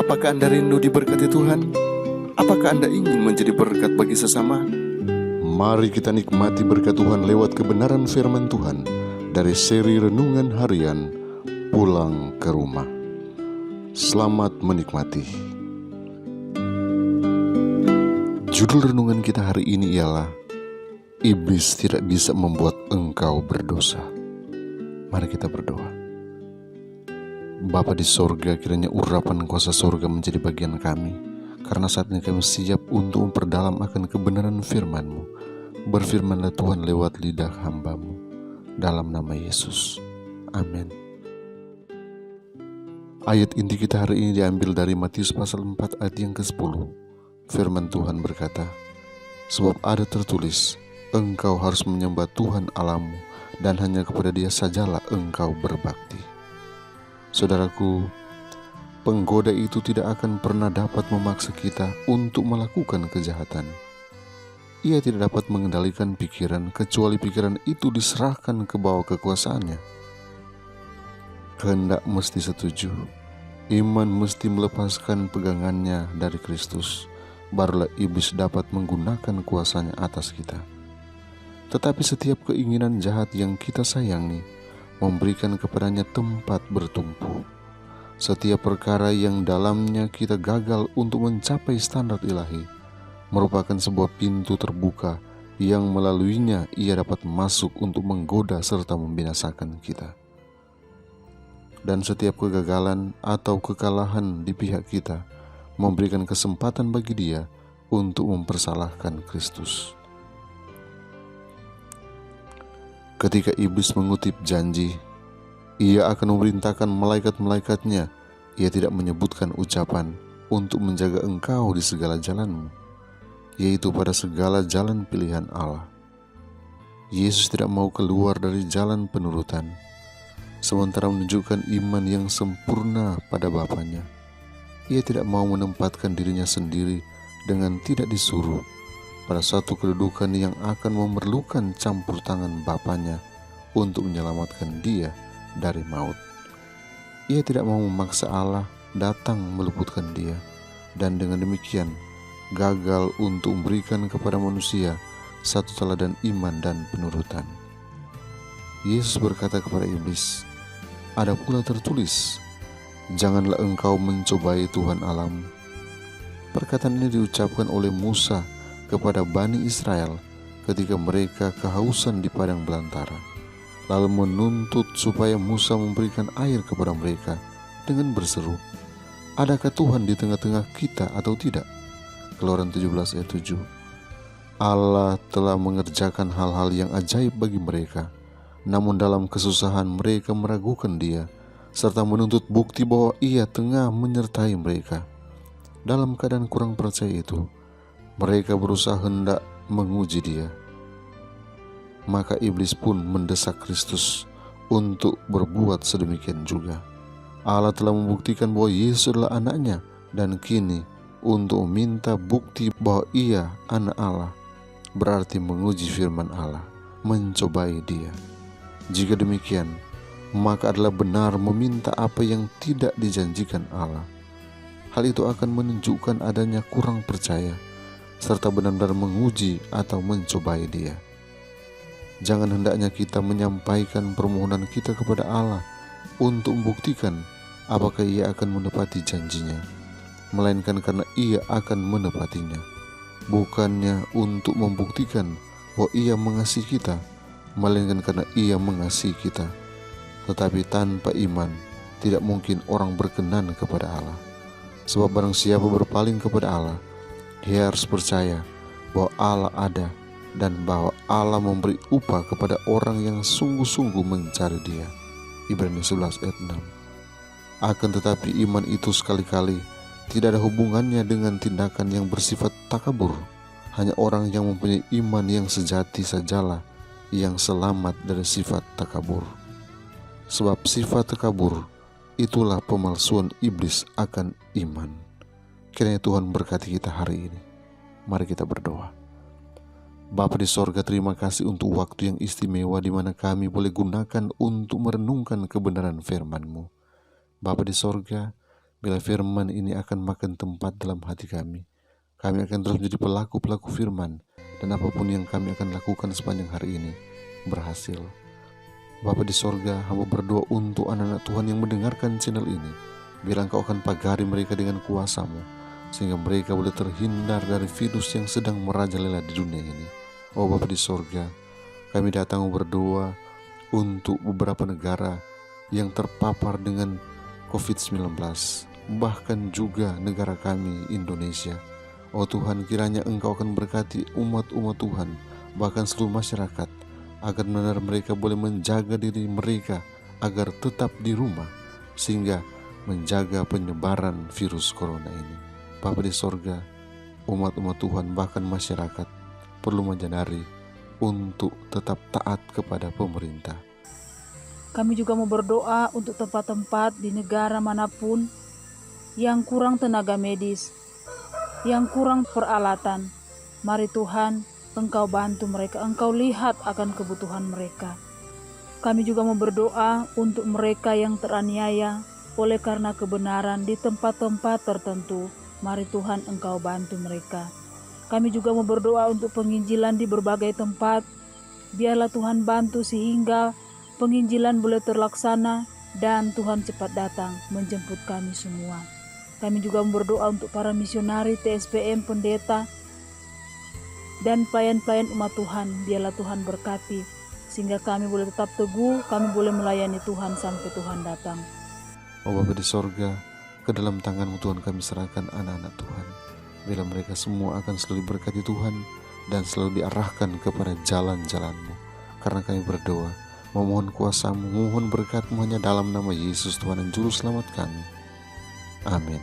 Apakah Anda rindu diberkati Tuhan? Apakah Anda ingin menjadi berkat bagi sesama? Mari kita nikmati berkat Tuhan lewat kebenaran firman Tuhan dari seri Renungan Harian Pulang ke Rumah. Selamat menikmati. Judul renungan kita hari ini ialah Iblis tidak bisa membuat engkau berdosa. Mari kita berdoa. Bapa di sorga, kiranya urapan kuasa sorga menjadi bagian kami, karena saat ini kami siap untuk memperdalam akan kebenaran firman-Mu. Berfirmanlah Tuhan lewat lidah hamba-Mu, dalam nama Yesus. Amin. Ayat inti kita hari ini diambil dari Matius pasal 4 ayat yang ke-10. Firman Tuhan berkata, sebab ada tertulis, engkau harus menyembah Tuhan Allahmu, dan hanya kepada Dia sajalah engkau berbakti. Saudaraku, penggoda itu tidak akan pernah dapat memaksa kita untuk melakukan kejahatan. Ia tidak dapat mengendalikan pikiran kecuali pikiran itu diserahkan ke bawah kekuasaannya. Kehendak mesti setuju, iman mesti melepaskan pegangannya dari Kristus, barulah iblis dapat menggunakan kuasanya atas kita. Tetapi setiap keinginan jahat yang kita sayangi memberikan kepadanya tempat bertumpu. Setiap perkara yang dalamnya kita gagal untuk mencapai standar ilahi merupakan sebuah pintu terbuka yang melaluinya ia dapat masuk untuk menggoda serta membinasakan kita. Dan setiap kegagalan atau kekalahan di pihak kita memberikan kesempatan bagi dia untuk mempersalahkan Kristus. Ketika iblis mengutip janji, ia akan memerintahkan malaikat-malaikatnya. Ia tidak menyebutkan ucapan untuk menjaga engkau di segala jalanmu, yaitu pada segala jalan pilihan Allah. Yesus tidak mau keluar dari jalan penurutan, sementara menunjukkan iman yang sempurna pada Bapanya. Ia tidak mau menempatkan dirinya sendiri dengan tidak disuruh pada satu kedudukan yang akan memerlukan campur tangan Bapanya untuk menyelamatkan dia dari maut. Ia tidak mau memaksa Allah datang meluputkan dia, dan dengan demikian gagal untuk memberikan kepada manusia satu teladan iman dan penurutan. Yesus berkata kepada iblis, ada pula tertulis, janganlah engkau mencobai Tuhan Allahmu. Perkataan ini diucapkan oleh Musa kepada Bani Israel ketika mereka kehausan di padang belantara, lalu menuntut supaya Musa memberikan air kepada mereka dengan berseru, adakah Tuhan di tengah-tengah kita atau tidak? Keluaran 17 ayat 7. Allah telah mengerjakan hal-hal yang ajaib bagi mereka, namun dalam kesusahan mereka meragukan Dia, serta menuntut bukti bahwa Ia tengah menyertai mereka. Dalam keadaan kurang percaya itu, mereka berusaha hendak menguji Dia. Maka iblis pun mendesak Kristus untuk berbuat sedemikian juga. Allah telah membuktikan bahwa Yesus adalah anaknya, dan kini untuk meminta bukti bahwa Ia anak Allah berarti menguji firman Allah, mencobai Dia. Jika demikian, maka adalah benar meminta apa yang tidak dijanjikan Allah. Hal itu akan menunjukkan adanya kurang percaya serta benar-benar menguji atau mencobai Dia. Jangan hendaknya kita menyampaikan permohonan kita kepada Allah untuk membuktikan apakah Ia akan menepati janjinya, melainkan karena Ia akan menepatinya. Bukannya untuk membuktikan bahwa Ia mengasihi kita, melainkan karena Ia mengasihi kita. Tetapi tanpa iman tidak mungkin orang berkenan kepada Allah. Sebab barang siapa berpaling kepada Allah, dia harus percaya bahwa Allah ada dan bahwa Allah memberi upah kepada orang yang sungguh-sungguh mencari Dia. Ibrani 11 ayat 6. Akan tetapi iman itu sekali-kali tidak ada hubungannya dengan tindakan yang bersifat takabur. Hanya orang yang mempunyai iman yang sejati sajalah yang selamat dari sifat takabur. Sebab sifat takabur itulah pemalsuan iblis akan iman. Kiranya Tuhan berkati kita hari ini. Mari kita berdoa. Bapa di sorga, terima kasih untuk waktu yang istimewa di mana kami boleh gunakan untuk merenungkan kebenaran firman-Mu. Bapa di sorga, Bila firman ini akan makan tempat dalam hati kami akan terus menjadi pelaku-pelaku firman, dan apapun yang kami akan lakukan sepanjang hari ini berhasil. Bapa di sorga, hamba berdoa untuk anak-anak Tuhan yang mendengarkan channel ini. Biar Engkau akan pagari mereka dengan kuasa-Mu, sehingga mereka boleh terhindar dari virus yang sedang merajalela di dunia ini. Oh Bapa di sorga, kami datang berdoa untuk beberapa negara yang terpapar dengan COVID-19, bahkan juga negara kami Indonesia. Oh Tuhan, kiranya Engkau akan berkati umat-umat Tuhan, bahkan seluruh masyarakat, agar benar mereka boleh menjaga diri mereka agar tetap di rumah, sehingga menjaga penyebaran virus corona ini. Bapa di sorga, umat-umat Tuhan bahkan masyarakat perlu menyadari untuk tetap taat kepada pemerintah. Kami juga mau berdoa untuk tempat-tempat di negara manapun yang kurang tenaga medis, yang kurang peralatan. Mari Tuhan, Engkau bantu mereka, Engkau lihat akan kebutuhan mereka. Kami juga mau berdoa untuk mereka yang teraniaya oleh karena kebenaran di tempat-tempat tertentu. Mari Tuhan, Engkau bantu mereka. Kami juga mau berdoa untuk penginjilan di berbagai tempat. Biarlah Tuhan bantu sehingga penginjilan boleh terlaksana dan Tuhan cepat datang menjemput kami semua. Kami juga berdoa untuk para misionari, TSPM, pendeta, dan pelayan-pelayan umat Tuhan. Biarlah Tuhan berkati, sehingga kami boleh tetap teguh, kami boleh melayani Tuhan sampai Tuhan datang. Oh Bapa di sorga, ke dalam tangan-Mu Tuhan kami serahkan anak-anak Tuhan. Bila mereka semua akan selalu berkati Tuhan dan selalu diarahkan kepada jalan-jalan-Mu. Karena kami berdoa, memohon kuasa-Mu, memohon berkat-Mu hanya dalam nama Yesus Tuhan dan Juru Selamat kami. Amin.